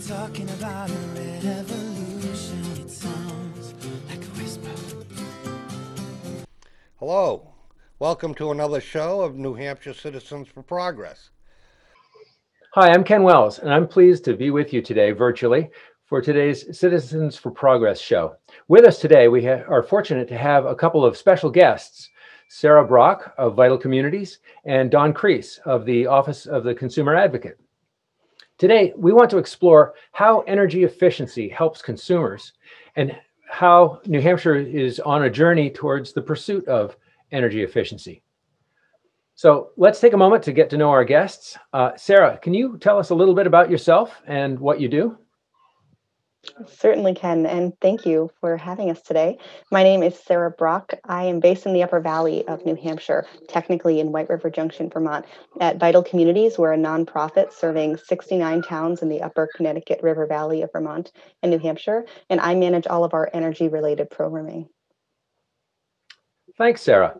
talking about a revolution. It sounds like a whisper. Hello, welcome to another show of New Hampshire Citizens for Progress. Hi, I'm Ken Wells, and I'm pleased to be with you today virtually for today's Citizens for Progress show. With us today, we are fortunate to have a couple of special guests, Sarah Brock of Vital Communities and Don Kreis of the Office of the Consumer Advocate. Today, we want to explore how energy efficiency helps consumers and how New Hampshire is on a journey towards the pursuit of energy efficiency. So let's take a moment to get to know our guests. Sarah, can you tell us a little bit about yourself and what you do? Certainly can, and thank you for having us today. My name is Sarah Brock. I am based in the Upper Valley of New Hampshire, technically in White River Junction, Vermont, at Vital Communities. We're a nonprofit serving 69 towns in the Upper Connecticut River Valley of Vermont and New Hampshire, and I manage all of our energy-related programming. Thanks, Sarah.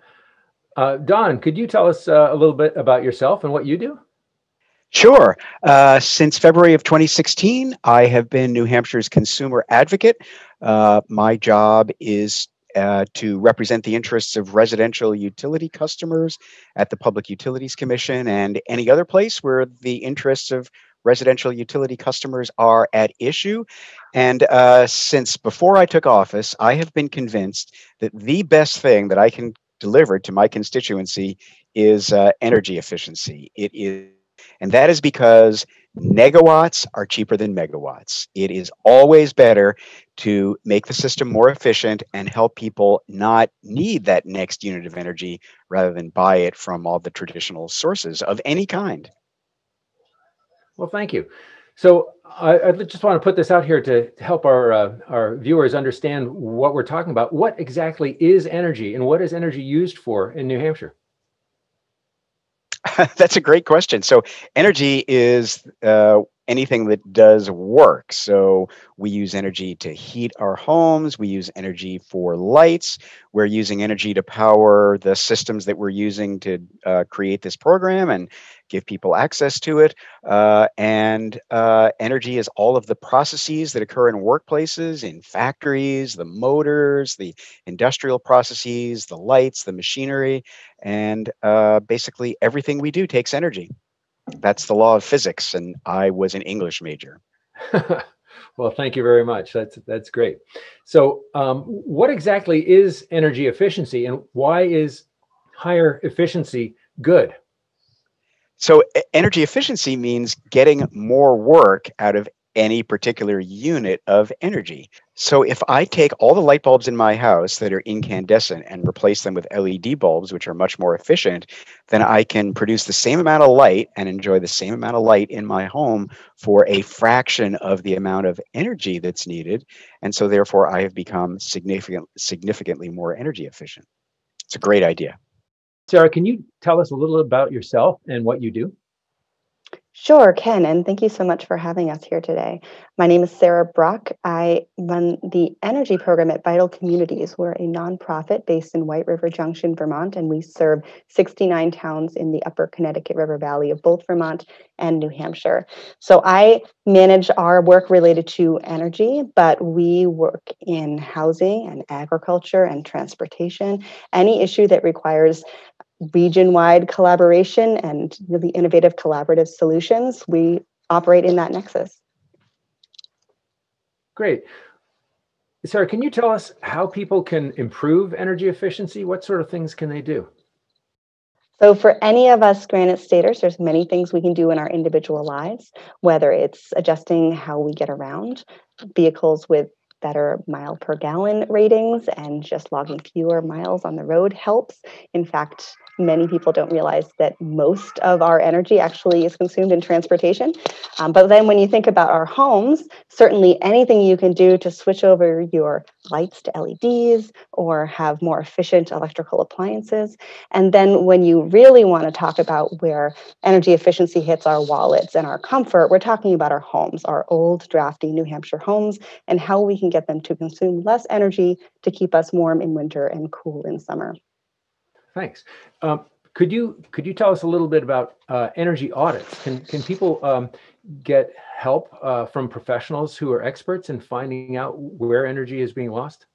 Don, could you tell us a little bit about yourself and what you do? Sure. Since February of 2016, I have been New Hampshire's consumer advocate. My job is to represent the interests of residential utility customers at the Public Utilities Commission and any other place where the interests of residential utility customers are at issue. And since before I took office, I have been convinced that the best thing that I can deliver to my constituency is energy efficiency. And that is because negawatts are cheaper than megawatts. It is always better to make the system more efficient and help people not need that next unit of energy rather than buy it from all the traditional sources of any kind. Well, thank you. So I just want to put this out here to help our viewers understand what we're talking about. What exactly is energy and what is energy used for in New Hampshire? That's a great question. So energy is anything that does work. So we use energy to heat our homes. We use energy for lights. We're using energy to power the systems that we're using to create this program and give people access to it. And energy is all of the processes that occur in workplaces, in factories, the motors, the industrial processes, the lights, the machinery, and basically everything we do takes energy. That's the law of physics, and I was an English major. Well, thank you very much. That's great. So what exactly is energy efficiency and why is higher efficiency good? So energy efficiency means getting more work out of any particular unit of energy. So if I take all the light bulbs in my house that are incandescent and replace them with LED bulbs, which are much more efficient, then I can produce the same amount of light and enjoy the same amount of light in my home for a fraction of the amount of energy that's needed. And so therefore I have become significantly more energy efficient. It's a great idea. Sarah, can you tell us a little about yourself and what you do? Sure, Ken, and thank you so much for having us here today. My name is Sarah Brock. I run the energy program at Vital Communities. We're a nonprofit based in White River Junction, Vermont, and we serve 69 towns in the Upper Connecticut River Valley of both Vermont and New Hampshire. So I manage our work related to energy, but we work in housing and agriculture and transportation, any issue that requires region-wide collaboration and really innovative collaborative solutions. We operate in that nexus. Great. Sarah, can you tell us how people can improve energy efficiency? What sort of things can they do? So for any of us Granite Staters, there's many things we can do in our individual lives, whether it's adjusting how we get around, vehicles with better mile per gallon ratings and just logging fewer miles on the road helps. In fact, many people don't realize that most of our energy actually is consumed in transportation. But then when you think about our homes, certainly anything you can do to switch over your lights to LEDs or have more efficient electrical appliances. And then when you really want to talk about where energy efficiency hits our wallets and our comfort, we're talking about our homes, our old, drafty New Hampshire homes, and how we can get them to consume less energy to keep us warm in winter and cool in summer. Thanks. Could you tell us a little bit about energy audits? Can people get help from professionals who are experts in finding out where energy is being lost?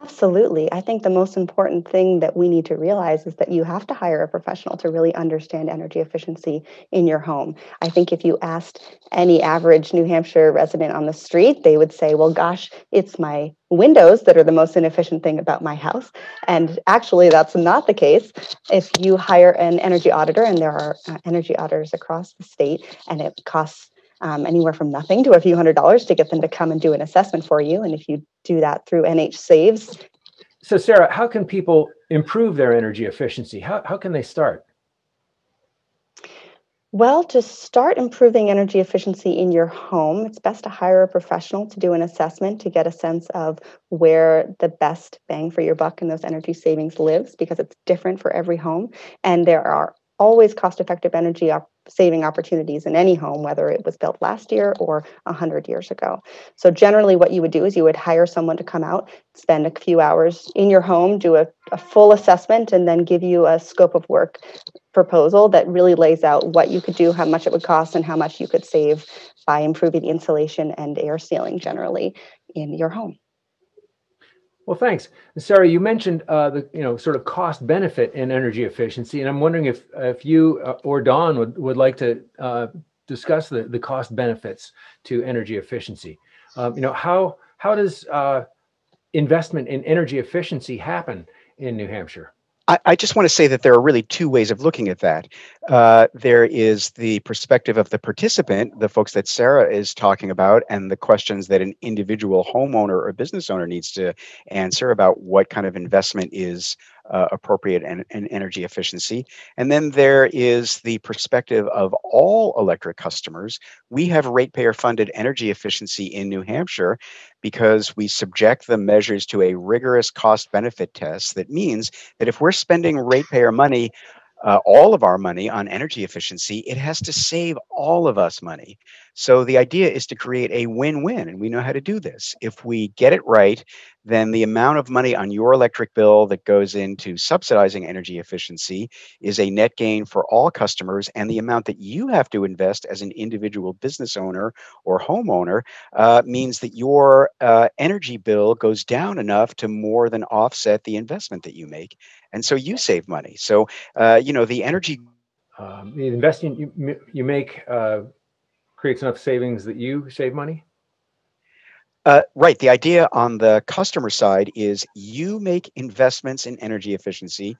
Absolutely. I think the most important thing that we need to realize is that you have to hire a professional to really understand energy efficiency in your home. I think if you asked any average New Hampshire resident on the street, they would say, well, gosh, it's my windows that are the most inefficient thing about my house. And actually, that's not the case. If you hire an energy auditor, and there are energy auditors across the state, and it costs anywhere from nothing to a few $100s to get them to come and do an assessment for you. And if you do that through NH Saves. So, Sarah, how can people improve their energy efficiency? How can they start? Well, to start improving energy efficiency in your home, it's best to hire a professional to do an assessment to get a sense of where the best bang for your buck in those energy savings lives, because it's different for every home. And there are always cost-effective energy saving opportunities in any home, whether it was built last year or 100 years ago. So generally what you would do is you would hire someone to come out, spend a few hours in your home, do a full assessment, and then give you a scope of work proposal that really lays out what you could do, how much it would cost, and how much you could save by improving the insulation and air sealing generally in your home. Well, thanks, Sarah. You mentioned the sort of cost benefit in energy efficiency, and I'm wondering if you or Dawn would like to discuss the cost benefits to energy efficiency. How does investment in energy efficiency happen in New Hampshire? I just want to say that there are really two ways of looking at that. There is the perspective of the participant, the folks that Sarah is talking about, and the questions that an individual homeowner or business owner needs to answer about what kind of investment is appropriate and energy efficiency. And then there is the perspective of all electric customers. We have ratepayer funded energy efficiency in New Hampshire because we subject the measures to a rigorous cost benefit test. That means that if we're spending ratepayer money, all of our money on energy efficiency, it has to save all of us money. So the idea is to create a win-win, and we know how to do this. If we get it right, then the amount of money on your electric bill that goes into subsidizing energy efficiency is a net gain for all customers, and the amount that you have to invest as an individual business owner or homeowner means that your energy bill goes down enough to more than offset the investment that you make. And so you save money. So, the energy. The investment you make creates enough savings that you save money? Right. The idea on the customer side is you make investments in energy efficiency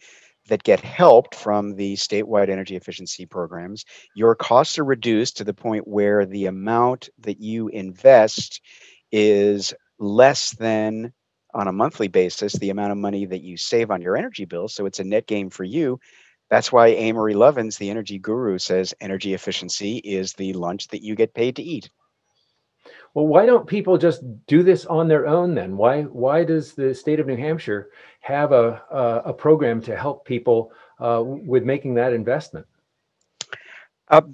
that get helped from the statewide energy efficiency programs. Your costs are reduced to the point where the amount that you invest is less than, on a monthly basis, the amount of money that you save on your energy bill. So it's a net gain for you. That's why Amory Lovins, the energy guru, says energy efficiency is the lunch that you get paid to eat. Well, why don't people just do this on their own then? Why does the state of New Hampshire have a program to help people with making that investment?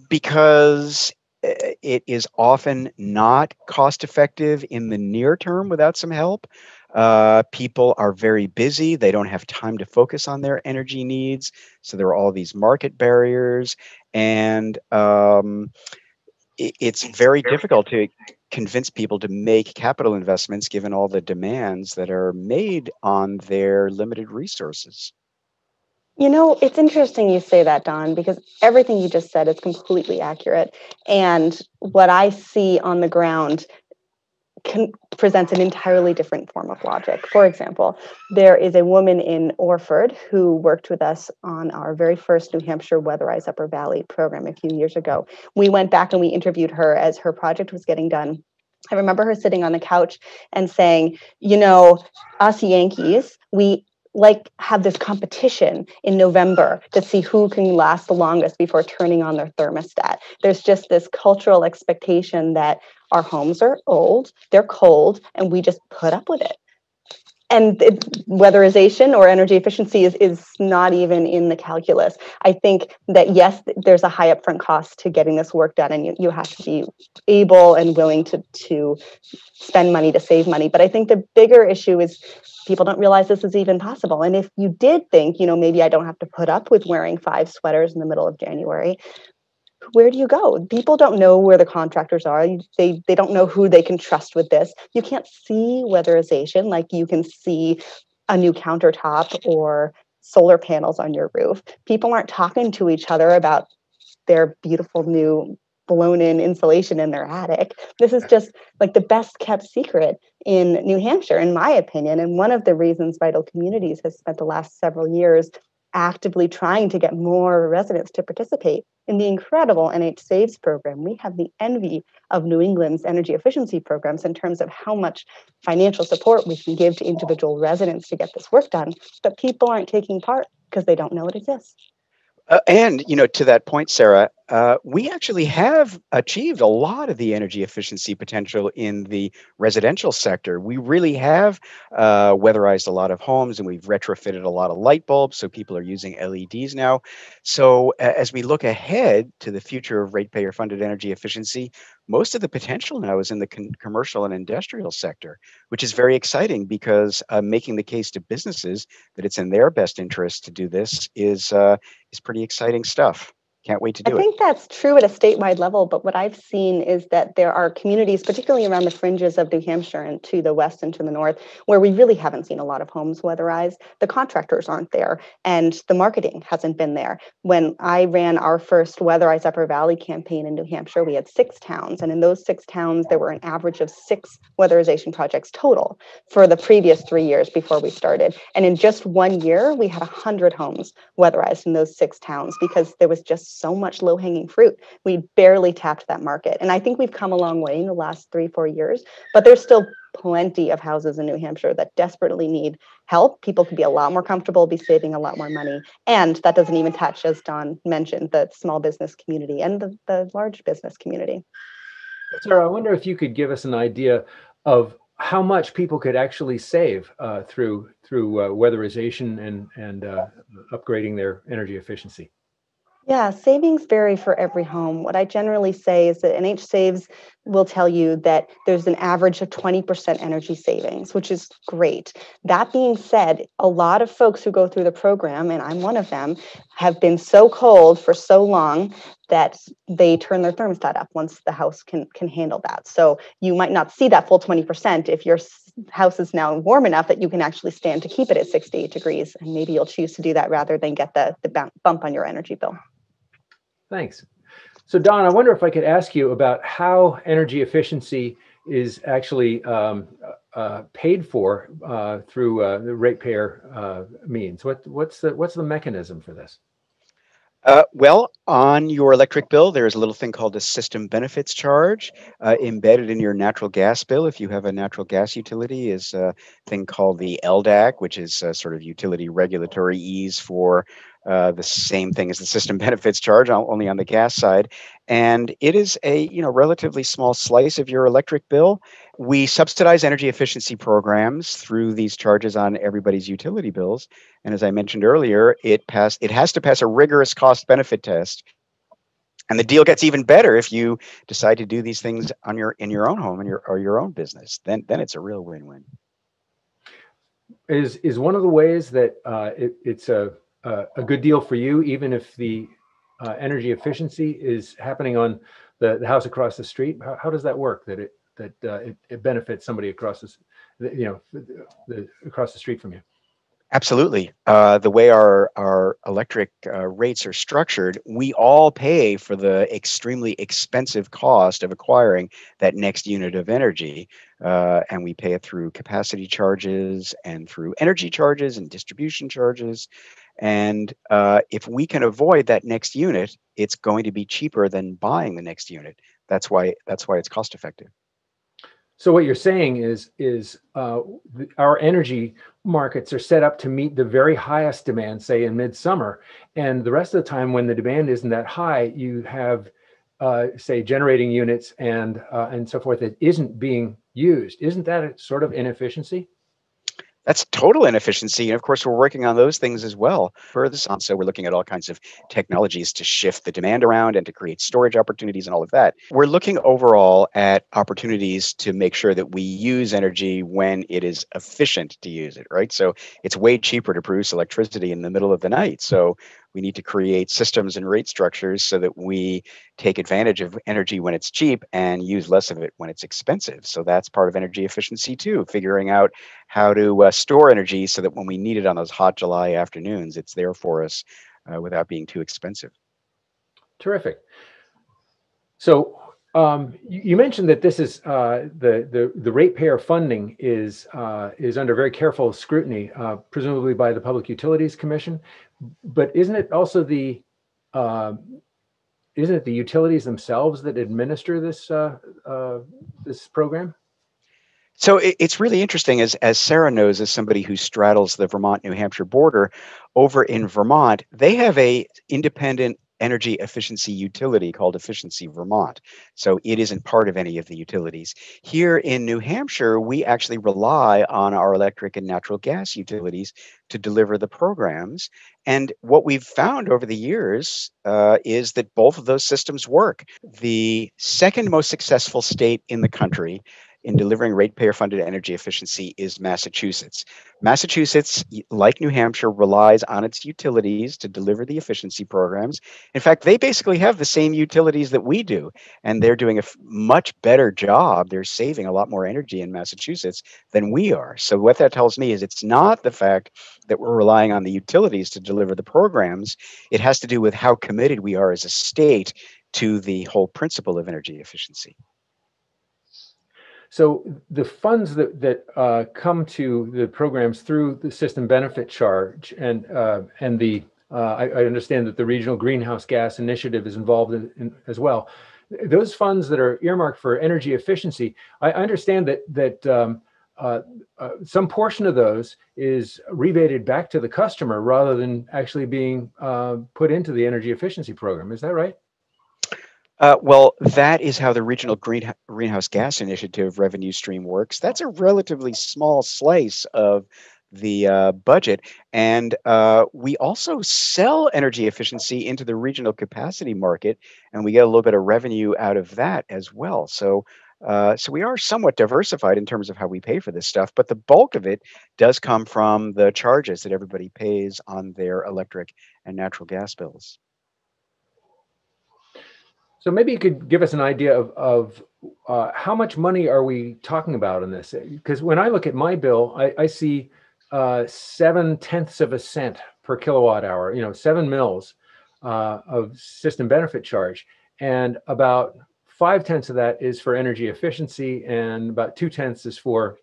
Because it is often not cost effective in the near term without some help. People are very busy. They don't have time to focus on their energy needs. So there are all these market barriers, and it's very difficult to convince people to make capital investments given all the demands that are made on their limited resources. It's interesting you say that, Don, because everything you just said is completely accurate. And what I see on the ground presents an entirely different form of logic. For example, there is a woman in Orford who worked with us on our very first New Hampshire Weatherize Upper Valley program a few years ago. We went back and we interviewed her as her project was getting done. I remember her sitting on the couch and saying, us Yankees, we have this competition in November to see who can last the longest before turning on their thermostat. There's just this cultural expectation that our homes are old, they're cold, and we just put up with it. and weatherization or energy efficiency is not even in the calculus. I think that yes, there's a high upfront cost to getting this work done, and you have to be able and willing to spend money to save money. But I think the bigger issue is people don't realize this is even possible. And if you did think, maybe I don't have to put up with wearing 5 sweaters in the middle of January, where do you go? People don't know where the contractors are. They don't know who they can trust with this. You can't see weatherization like you can see a new countertop or solar panels on your roof. People aren't talking to each other about their beautiful new blown in insulation in their attic. This is just like the best kept secret in New Hampshire, in my opinion. And one of the reasons Vital Communities has spent the last several years actively trying to get more residents to participate in the incredible NH Saves program. We have the envy of New England's energy efficiency programs in terms of how much financial support we can give to individual residents to get this work done, but people aren't taking part because they don't know it exists. And to that point, Sarah, we actually have achieved a lot of the energy efficiency potential in the residential sector. We really have weatherized a lot of homes, and we've retrofitted a lot of light bulbs, so people are using LEDs now. So as we look ahead to the future of ratepayer-funded energy efficiency, most of the potential now is in the commercial and industrial sector, which is very exciting because making the case to businesses that it's in their best interest to do this is pretty exciting stuff. Can't wait to do it. I think that's true at a statewide level, but what I've seen is that there are communities, particularly around the fringes of New Hampshire and to the west and to the north, where we really haven't seen a lot of homes weatherized. The contractors aren't there, and the marketing hasn't been there. When I ran our first Weatherize Upper Valley campaign in New Hampshire, we had 6 towns, and in those 6 towns, there were an average of 6 weatherization projects total for the previous 3 years before we started. And in just 1 year, we had 100 homes weatherized in those 6 towns because there was just so much low-hanging fruit. We barely tapped that market. And I think we've come a long way in the last 3-4 years, but there's still plenty of houses in New Hampshire that desperately need help. People could be a lot more comfortable, be saving a lot more money. And that doesn't even touch, as Don mentioned, the small business community and the large business community. Sarah, I wonder if you could give us an idea of how much people could actually save through weatherization and upgrading their energy efficiency. Yeah, savings vary for every home. What I generally say is that NH Saves will tell you that there's an average of 20% energy savings, which is great. That being said, a lot of folks who go through the program, and I'm one of them, have been so cold for so long that they turn their thermostat up once the house can handle that. So you might not see that full 20% if your house is now warm enough that you can actually stand to keep it at 68 degrees. And maybe you'll choose to do that rather than get the bump on your energy bill. Thanks. So Don, I wonder if I could ask you about how energy efficiency is actually paid for through the ratepayer means. What's the mechanism for this? Well, on your electric bill, there's a little thing called a system benefits charge embedded in your natural gas bill. If you have a natural gas utility, is a thing called the LDAC, which is sort of utility regulatory ease for the same thing as the system benefits charge, only on the gas side. And it is a relatively small slice of your electric bill. We subsidize energy efficiency programs through these charges on everybody's utility bills. And as I mentioned earlier, it has to pass a rigorous cost benefit test. And the deal gets even better if you decide to do these things in your own home or your own business. Then it's a real win-win. Is one of the ways that it's a good deal for you, even if the energy efficiency is happening on the house across the street? How does that work? That it benefits somebody across across the street from you? Absolutely. The way our electric rates are structured, we all pay for the extremely expensive cost of acquiring that next unit of energy. And we pay it through capacity charges and through energy charges and distribution charges. And if we can avoid that next unit, it's going to be cheaper than buying the next unit. That's why it's cost effective. So what you're saying is our energy markets are set up to meet the very highest demand, say in midsummer, and the rest of the time when the demand isn't that high, you have say generating units and so forth that isn't being used. Isn't that a sort of inefficiency? That's total inefficiency. And of course, we're working on those things as well for this on. So we're looking at all kinds of technologies to shift the demand around and to create storage opportunities and all of that. We're looking overall at opportunities to make sure that we use energy when it is efficient to use it, right? So it's way cheaper to produce electricity in the middle of the night. So we need to create systems and rate structures so that we take advantage of energy when it's cheap and use less of it when it's expensive. So that's part of energy efficiency too, figuring out how to store energy so that when we need it on those hot July afternoons, it's there for us without being too expensive. Terrific. So you mentioned that this is the ratepayer funding is under very careful scrutiny, presumably by the Public Utilities Commission. But isn't it also isn't it the utilities themselves that administer this this program? So it's really interesting, as Sarah knows, as somebody who straddles the Vermont-New Hampshire border, over in Vermont, they have a independent energy efficiency utility called Efficiency Vermont. So it isn't part of any of the utilities. Here in New Hampshire, we actually rely on our electric and natural gas utilities to deliver the programs. And what we've found over the years is that both of those systems work. The second most successful state in the country in delivering ratepayer-funded energy efficiency is Massachusetts. Massachusetts, like New Hampshire, relies on its utilities to deliver the efficiency programs. In fact, they basically have the same utilities that we do, and they're doing a much better job. They're saving a lot more energy in Massachusetts than we are. So what that tells me is it's not the fact that we're relying on the utilities to deliver the programs. It has to do with how committed we are as a state to the whole principle of energy efficiency. So the funds that come to the programs through the system benefit charge and the I understand that the Regional Greenhouse Gas Initiative is involved in as well. Those funds that are earmarked for energy efficiency, I understand that some portion of those is rebated back to the customer rather than actually being put into the energy efficiency program. Is that right? Well, that is how the Regional Greenhouse Gas Initiative revenue stream works. That's a relatively small slice of the budget. And we also sell energy efficiency into the regional capacity market, and we get a little bit of revenue out of that as well. So we are somewhat diversified in terms of how we pay for this stuff, but the bulk of it does come from the charges that everybody pays on their electric and natural gas bills. So maybe you could give us an idea of how much money are we talking about in this? Because when I look at my bill, I see 0.7 of a cent per kilowatt hour, 7 mils of system benefit charge. And about 0.5 of that is for energy efficiency, and about 0.2 is for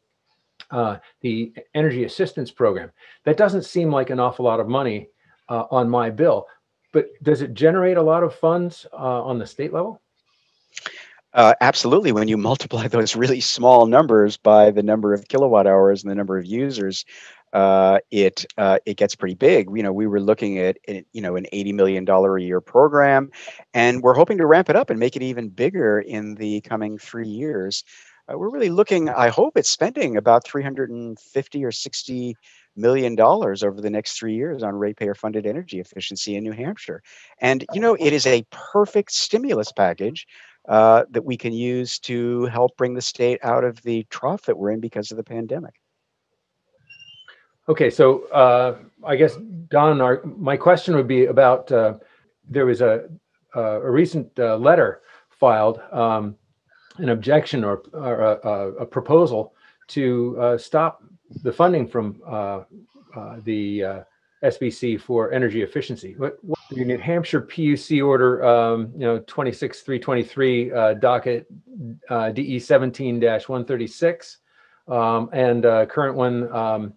the energy assistance program. That doesn't seem like an awful lot of money on my bill. But does it generate a lot of funds on the state level? Absolutely. When you multiply those really small numbers by the number of kilowatt hours and the number of users, it gets pretty big. We were looking at an $80 million a year program, and we're hoping to ramp it up and make it even bigger in the coming 3 years. We're really looking, I hope, at spending about $350 or $60 million over the next 3 years on ratepayer-funded energy efficiency in New Hampshire. And, it is a perfect stimulus package that we can use to help bring the state out of the trough that we're in because of the pandemic. Okay, so I guess, Don, my question would be about, there was a recent letter filed, an objection or a proposal to stop the funding from the SBC for energy efficiency. What the New Hampshire PUC order, 26323, docket DE 17-136, and current one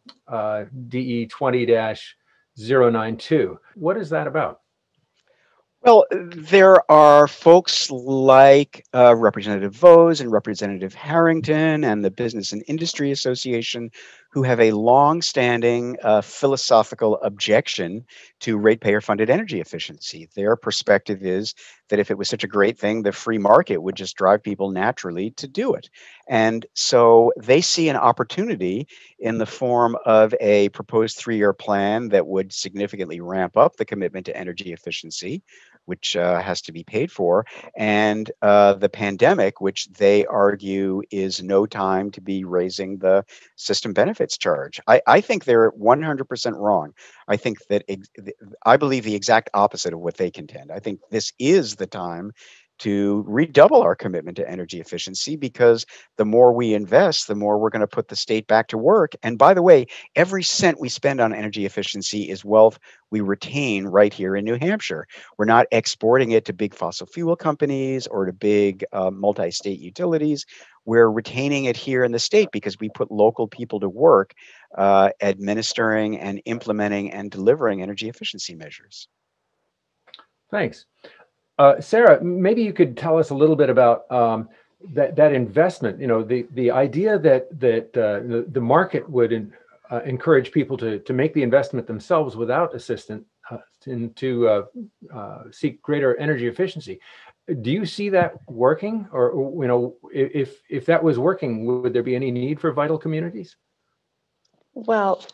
DE 20-092. What is that about? Well, there are folks like Representative Vose and Representative Harrington and the Business and Industry Association who have a long-standing philosophical objection to ratepayer-funded energy efficiency. Their perspective is that if it was such a great thing, the free market would just drive people naturally to do it. And so they see an opportunity in the form of a proposed 3-year plan that would significantly ramp up the commitment to energy efficiency, which has to be paid for, and the pandemic, which they argue is no time to be raising the system benefits charge. I think they're 100% wrong. I think that I believe the exact opposite of what they contend. I think this is the time to redouble our commitment to energy efficiency, because the more we invest, the more we're going to put the state back to work. And by the way, every cent we spend on energy efficiency is wealth we retain right here in New Hampshire. We're not exporting it to big fossil fuel companies or to big multi-state utilities. We're retaining it here in the state because we put local people to work administering and implementing and delivering energy efficiency measures. Thanks. Sarah, maybe you could tell us a little bit about that investment. You know, the idea that the market would encourage people to make the investment themselves without assistance to seek greater energy efficiency. Do you see that working, or you know, if that was working, would there be any need for vital communities? Well,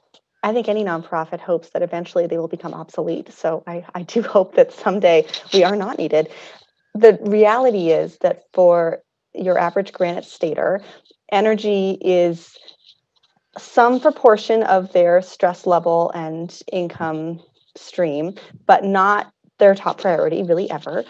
I think any nonprofit hopes that eventually they will become obsolete. So I do hope that someday we are not needed. The reality is that for your average Granite Stater, energy is some proportion of their stress level and income stream, but not their top priority really ever.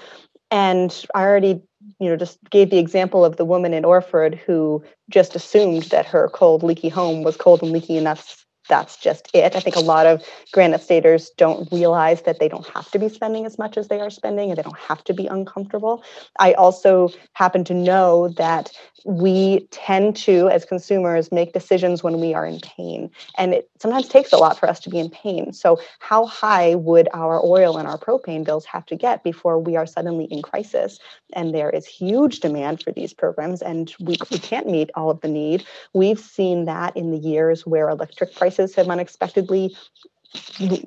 And I already, just gave the example of the woman in Orford who just assumed that her cold, leaky home was cold and leaky, and that's just it. I think a lot of Granite Staters don't realize that they don't have to be spending as much as they are spending, and they don't have to be uncomfortable. I also happen to know that we tend to, as consumers, make decisions when we are in pain. And it sometimes takes a lot for us to be in pain. So how high would our oil and our propane bills have to get before we are suddenly in crisis? And there is huge demand for these programs, and we can't meet all of the need. We've seen that in the years where electric prices have unexpectedly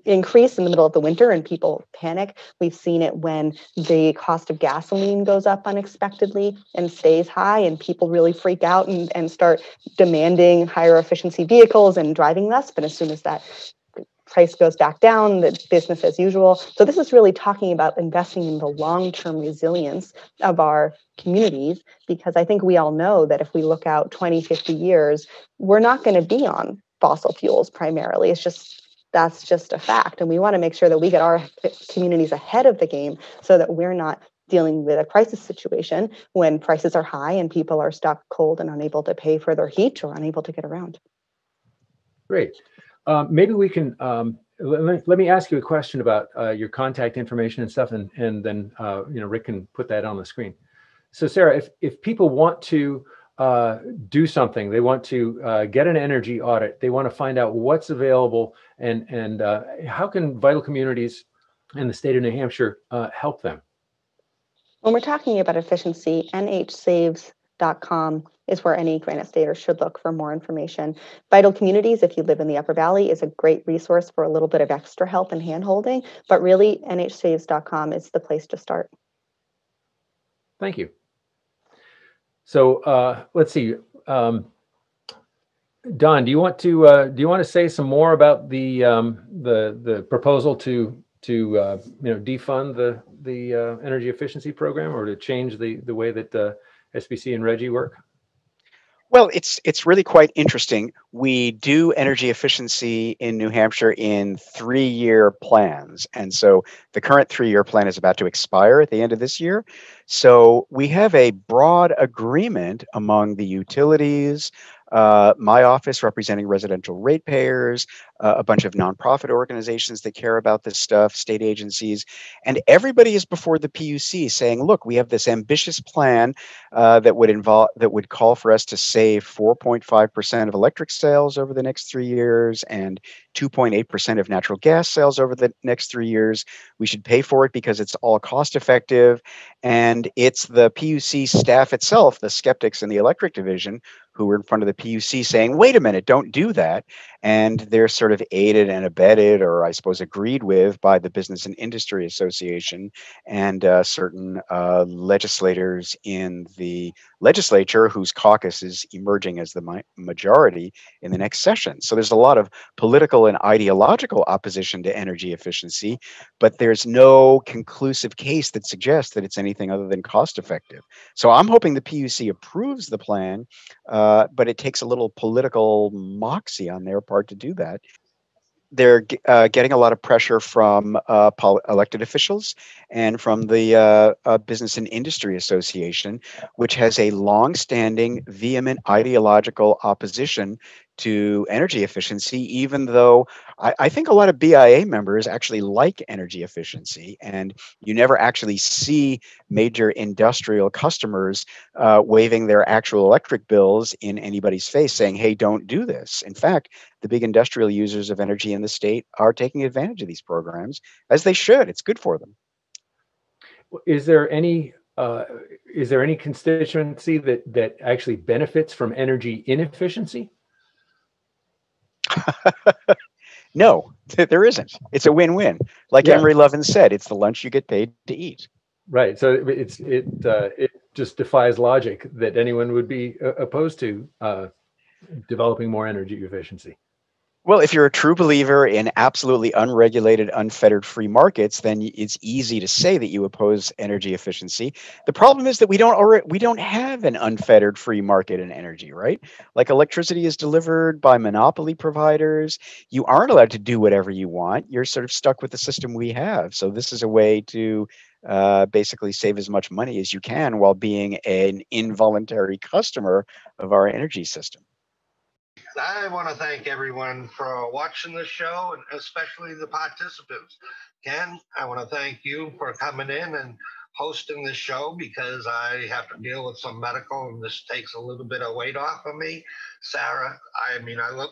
increase in the middle of the winter and people panic. We've seen it when the cost of gasoline goes up unexpectedly and stays high, and people really freak out and start demanding higher efficiency vehicles and driving less. But as soon as that price goes back down, the business as usual. So this is really talking about investing in the long-term resilience of our communities, because I think we all know that if we look out 20, 50 years, we're not going to be on fossil fuels primarily. That's just a fact. And we want to make sure that we get our communities ahead of the game so that we're not dealing with a crisis situation when prices are high and people are stuck cold and unable to pay for their heat or unable to get around. Great. Maybe we can, let me ask you a question about your contact information and stuff, and then, Rick can put that on the screen. So Sarah, if people want to do something, they want to get an energy audit, they want to find out what's available, and how can Vital Communities in the state of New Hampshire help them? When we're talking about efficiency, nhsaves.com is where any Granite Stater should look for more information. Vital Communities, if you live in the Upper Valley, is a great resource for a little bit of extra help and hand-holding, but really nhsaves.com is the place to start. Thank you. So let's see. Don, do you want to say some more about the proposal to defund the energy efficiency program, or to change the way that SBC and RGGI work? Well, it's really quite interesting. We do energy efficiency in New Hampshire in 3-year plans. And so the current 3-year plan is about to expire at the end of this year. So we have a broad agreement among the utilities, my office representing residential ratepayers, a bunch of nonprofit organizations that care about this stuff, state agencies, and everybody is before the PUC saying, look, we have this ambitious plan that would call for us to save 4.5% of electric sales over the next 3 years and 2.8% of natural gas sales over the next 3 years. We should pay for it because it's all cost effective. And it's the PUC staff itself, the skeptics in the electric division, who were in front of the PUC saying, wait a minute, don't do that. And they're sort of aided and abetted, or I suppose agreed with, by the Business and Industry Association and certain legislators in the legislature whose caucus is emerging as the majority in the next session. So there's a lot of political and ideological opposition to energy efficiency, but there's no conclusive case that suggests that it's anything other than cost effective. So I'm hoping the PUC approves the plan, but it takes a little political moxie on their part to do that. They're getting a lot of pressure from elected officials and from the Business and Industry Association, which has a long-standing, vehement ideological opposition to energy efficiency, even though I think a lot of BIA members actually like energy efficiency, and you never actually see major industrial customers waving their actual electric bills in anybody's face saying, hey, don't do this. In fact, the big industrial users of energy in the state are taking advantage of these programs, as they should. It's good for them. Is there any constituency that actually benefits from energy inefficiency? No, there isn't. It's a win-win. Like Emory Lovins said, it's the lunch you get paid to eat. Right. So it just defies logic that anyone would be opposed to developing more energy efficiency. Well, if you're a true believer in absolutely unregulated, unfettered free markets, then it's easy to say that you oppose energy efficiency. The problem is that we don't have an unfettered free market in energy, right? Like electricity is delivered by monopoly providers. You aren't allowed to do whatever you want. You're sort of stuck with the system we have. So this is a way to basically save as much money as you can while being an involuntary customer of our energy system. I want to thank everyone for watching the show, and especially the participants. Ken, I want to thank you for coming in and hosting the show, because I have to deal with some medical, and this takes a little bit of weight off of me. Sarah, I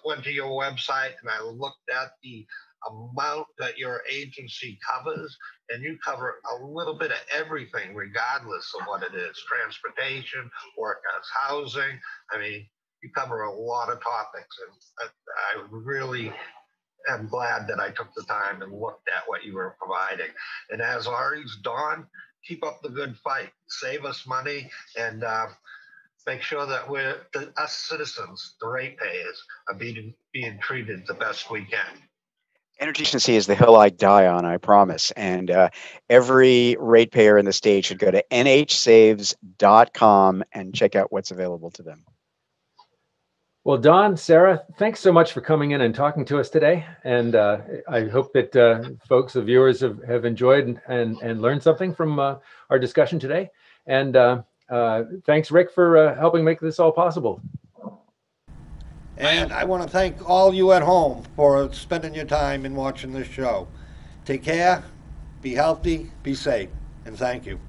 went to your website and I looked at the amount that your agency covers, and you cover a little bit of everything, regardless of what it is: transportation, workers, housing. You cover a lot of topics, and I really am glad that I took the time and looked at what you were providing. And as always, Dawn, keep up the good fight. Save us money, and make sure that us citizens, the ratepayers, are being treated the best we can. Energy efficiency is the hill I die on, I promise. And every ratepayer in the state should go to nhsaves.com and check out what's available to them. Well, Dawn, Sarah, thanks so much for coming in and talking to us today. And I hope that folks, the viewers, have enjoyed and learned something from our discussion today. And thanks, Rick, for helping make this all possible. And I want to thank all you at home for spending your time and watching this show. Take care, be healthy, be safe, and thank you.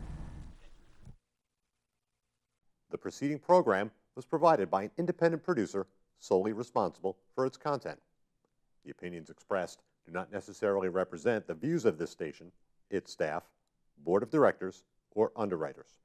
The preceding program was provided by an independent producer solely responsible for its content. The opinions expressed do not necessarily represent the views of this station, its staff, board of directors, or underwriters.